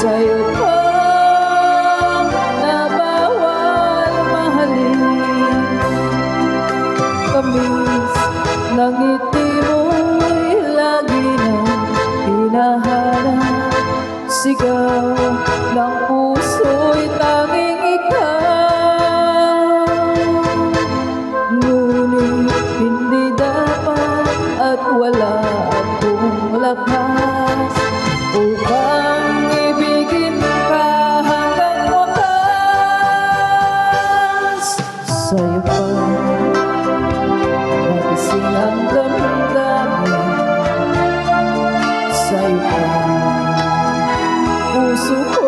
sa'yo pa na bawal mahalin. Tamis ng ngiti mo'y lagi nang hinahanap. Sigaw ng puso'y tanging ikaw. Ngunit hindi dapat at wala akong lakas upang ibigin ka hanggang wakas. Sa'yo pa nagising ang damdamin, sa'yo pa puso ko